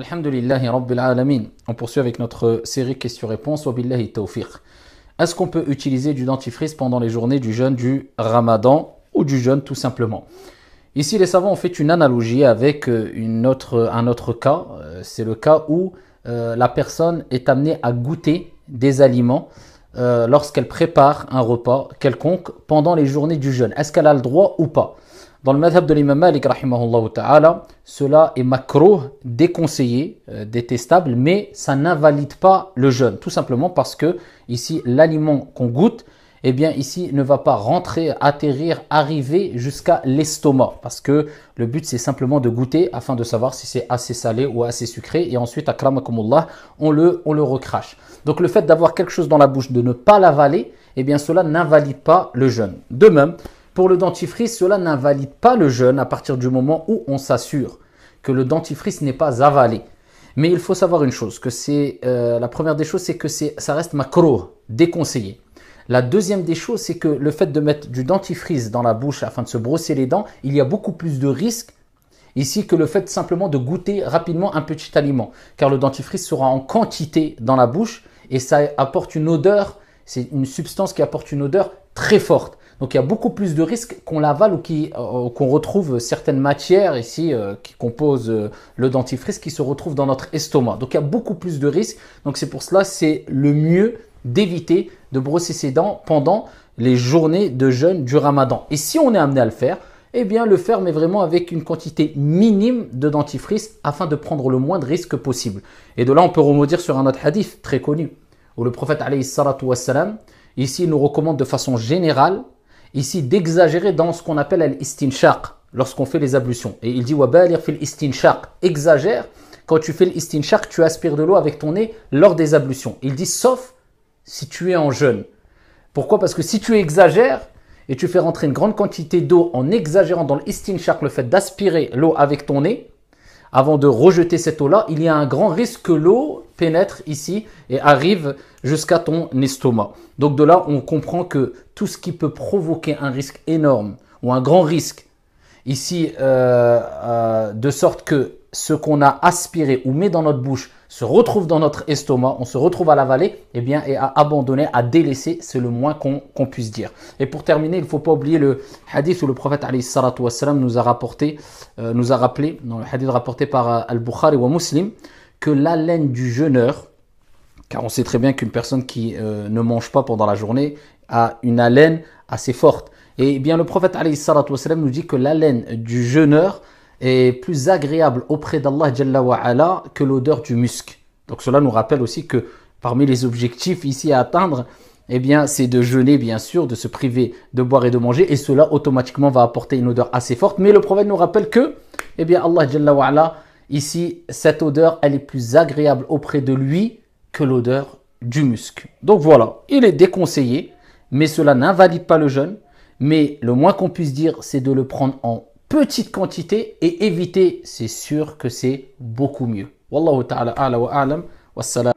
Alhamdulillahi Rabbil Alamin. On poursuit avec notre série questions-réponses. Wa billahi tawfiq. Est-ce qu'on peut utiliser du dentifrice pendant les journées du jeûne du Ramadan ou du jeûne tout simplement? Ici, les savants ont fait une analogie avec un autre cas. C'est le cas où la personne est amenée à goûter des aliments lorsqu'elle prépare un repas quelconque pendant les journées du jeûne. Est-ce qu'elle a le droit ou pas? Dans le madhab de l'imam Malik, rahimahullah ta'ala, cela est makrouh, déconseillé, détestable, mais ça n'invalide pas le jeûne. Tout simplement parce que ici, l'aliment qu'on goûte, eh bien ici, ne va pas rentrer, atterrir, arriver jusqu'à l'estomac. Parce que le but, c'est simplement de goûter afin de savoir si c'est assez salé ou assez sucré. Et ensuite, akramakumullah, on le recrache. Donc le fait d'avoir quelque chose dans la bouche, de ne pas l'avaler, eh bien cela n'invalide pas le jeûne. De même, pour le dentifrice, cela n'invalide pas le jeûne à partir du moment où on s'assure que le dentifrice n'est pas avalé. Mais il faut savoir une chose, que la première des choses, c'est que ça reste makrouh, déconseillé. La deuxième des choses, c'est que le fait de mettre du dentifrice dans la bouche afin de se brosser les dents, il y a beaucoup plus de risques ici que le fait simplement de goûter rapidement un petit aliment. Car le dentifrice sera en quantité dans la bouche et ça apporte une odeur, c'est une substance qui apporte une odeur très forte. Donc il y a beaucoup plus de risques qu'on l'avale ou qu'on retrouve certaines matières ici qui composent le dentifrice qui se retrouvent dans notre estomac. Donc il y a beaucoup plus de risques. Donc c'est pour cela c'est le mieux d'éviter de brosser ses dents pendant les journées de jeûne du Ramadan. Et si on est amené à le faire, eh bien le faire mais vraiment avec une quantité minime de dentifrice afin de prendre le moins de risques possible. Et de là on peut remonter sur un autre hadith très connu où le prophète alayhi salatu wassalam ici nous recommande de façon générale ici d'exagérer dans ce qu'on appelle l'istinshaq lorsqu'on fait les ablutions. Et il dit wabalir fil istinshaq, exagère quand tu fais l'istinshaq, tu aspires de l'eau avec ton nez lors des ablutions. Il dit sauf si tu es en jeûne. Pourquoi? Parce que si tu exagères et tu fais rentrer une grande quantité d'eau en exagérant dans l'istinshaq, le fait d'aspirer l'eau avec ton nez, avant de rejeter cette eau-là, il y a un grand risque que l'eau pénètre ici et arrive jusqu'à ton estomac. Donc de là, on comprend que tout ce qui peut provoquer un risque énorme ou un grand risque ici, de sorte que ce qu'on a aspiré ou met dans notre bouche se retrouve dans notre estomac, on se retrouve à l'avaler, eh bien, et à abandonner, à délaisser, c'est le moins qu'on puisse dire. Et pour terminer, il ne faut pas oublier le hadith où le prophète alayhi salatu wassalam nous a rappelé, dans le hadith rapporté par Al-Bukhari wa Muslim, que l'haleine du jeûneur, car on sait très bien qu'une personne qui ne mange pas pendant la journée a une haleine assez forte. Et bien le prophète alayhi salatu wassalam nous dit que l'haleine du jeûneur est plus agréable auprès d'Allah Jalla wa Ala que l'odeur du musc. Donc cela nous rappelle aussi que parmi les objectifs ici à atteindre, eh bien, c'est de jeûner bien sûr, de se priver de boire et de manger, et cela automatiquement va apporter une odeur assez forte. Mais le prophète nous rappelle que, eh bien, Allah Jalla wa Ala, ici, cette odeur, elle est plus agréable auprès de lui que l'odeur du musc. Donc voilà, il est déconseillé, mais cela n'invalide pas le jeûne. Mais le moins qu'on puisse dire, c'est de le prendre en petite quantité et éviter, c'est sûr que c'est beaucoup mieux. Wallahu ta'ala a'la wa a'lam. Wassalam.